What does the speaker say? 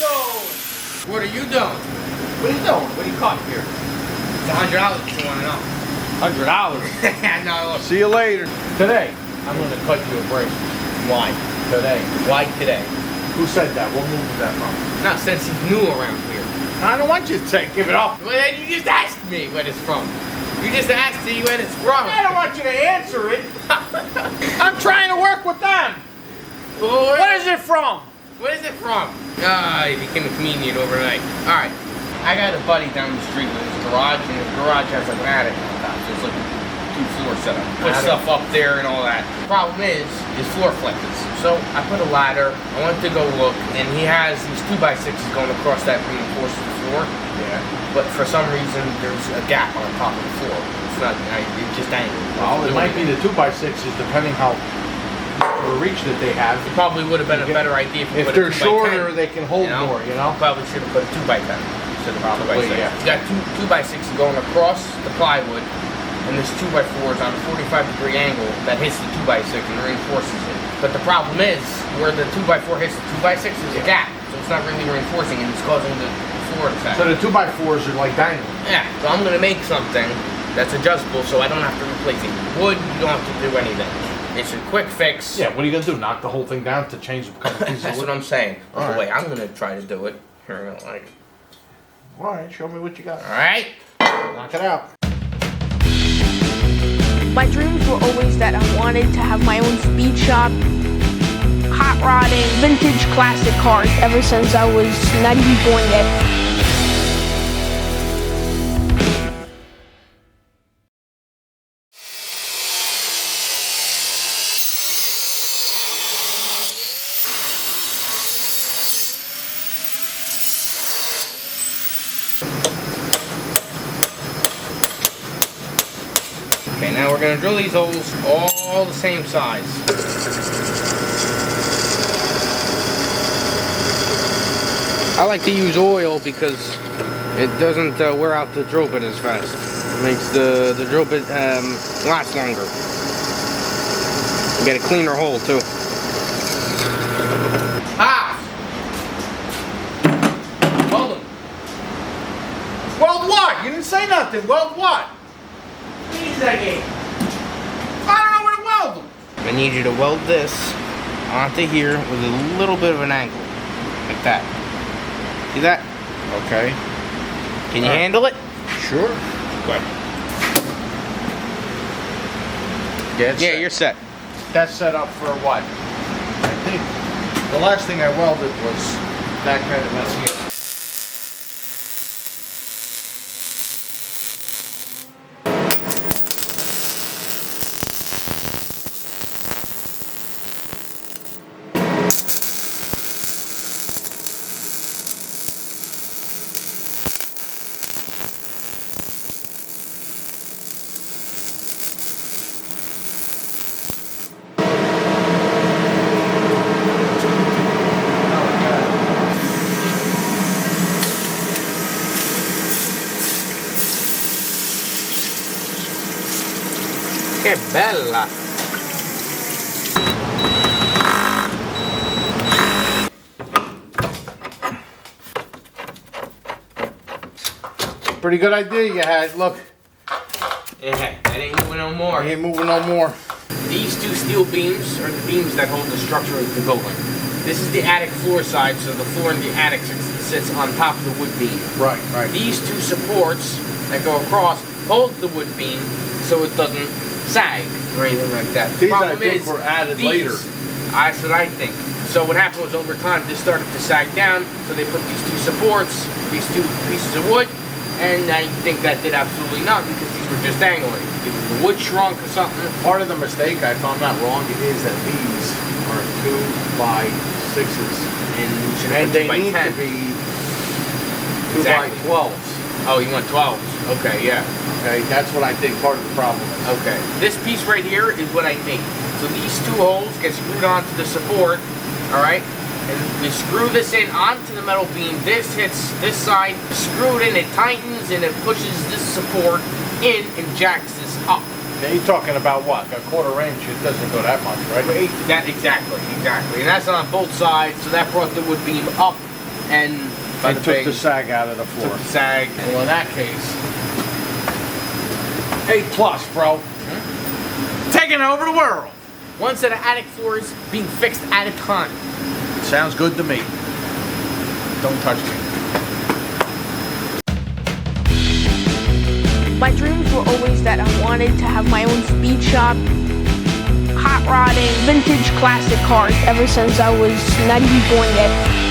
doing? What are you doing? What are you doing? What are you cutting here? It's $100 if you want to know. $100. No, look. See you later. Today, I'm going to cut you a bracelet. Why? Today. Why today? Who said that? What move is that from? No, since he's new around here. I don't want you to say, give it up. Well, then you just asked me what it's from. You just asked me when it's from. I don't want you to answer it. I'm trying to work with them. Well, What is it from? What is it from? He became a comedian overnight. Alright. I got a buddy down the street with his garage, and his garage has like an attic on top, so it's like a 2-floor setup. Put stuff up there and all that. The problem is floor flexes. So I put a ladder, I went to go look, and he has these 2x6s going across that reinforced floor. Yeah. But for some reason, there's a gap on top of the floor. It's not, it's just angled. Well, it might be the 2x6s, depending how the reach that they have. It probably would have been a better idea if you If put a they're 2x10, shorter, they can hold more, you know? Probably should have put a 2x10 instead of a 2x6. Yeah. It's got 2x6s going across the plywood, and this 2x4 is on a 45-degree angle that hits the 2x6 and reinforces it. But the problem is, where the 2x4 hits the 2x6 is a gap, so it's not really reinforcing and it's causing the floor to sag. So the 2x4s are like dangling. Yeah, so I'm going to make something that's adjustable so I don't have to replace it. Wood, you don't have to do anything. It's a quick fix. Yeah, what are you going to do? Knock the whole thing down to change a couple pieces That's of wood? what I'm saying. All right. Wait, I'm going to try to do it. Here, like. Alright, show me what you got. Alright. Knock it out. My dreams were always that I wanted to have my own speed shop, hot rodding, vintage classic cars ever since I was not even born yet. Okay, now we're going to drill these holes all the same size. I like to use oil because it doesn't wear out the drill bit as fast. It makes the drill bit last longer. You get a cleaner hole too. Ah! Weld them. Weld what? You didn't say nothing. Weld what? Sagging. I don't know where to weld them. I need you to weld this onto here with a little bit of an angle. Like that. See that? Okay. Can you handle it? Sure. Good. Yeah, You're set. That's set up for what? I think the last thing I welded was that kind of mess here. Che bella! Pretty good idea you had. Look, Yeah, that ain't moving no more. I ain't moving no more. These two steel beams are the beams that hold the structure of the building. This is the attic floor side, so the floor in the attic sits on top of the wood beam. Right, right. These two supports that go across hold the wood beam so it doesn't sag or anything like that. These I think were added later. That's what I think. So what happened was over time this started to sag down, so they put these two supports, these two pieces of wood, and I think that did absolutely nothing because these were just dangling. Either the wood shrunk or something. Part of the mistake, if I'm not wrong, is that these are 2x6s. And they need to be 2x12s. Oh, you want 12s? Okay, yeah. Okay, that's what I think part of the problem is. Okay. This piece right here is what I made. So these two holes get screwed onto the support, alright? And we screw this in onto the metal beam. This hits this side, screw it in, it tightens, and it pushes this support in and jacks this up. Now you're talking about what? A 1/4 inch? It doesn't go that much, right? That exactly. And that's on both sides, so that brought the wood beam up and I bada took bing, the sag out of the took floor. the sag. Well, in that case, A+, bro. Taking over the world. one set of attic floors being fixed at a time. Sounds good to me. Don't touch me. My dreams were always that I wanted to have my own speed shop, hot rodding, vintage classic cars ever since I was not even born yet.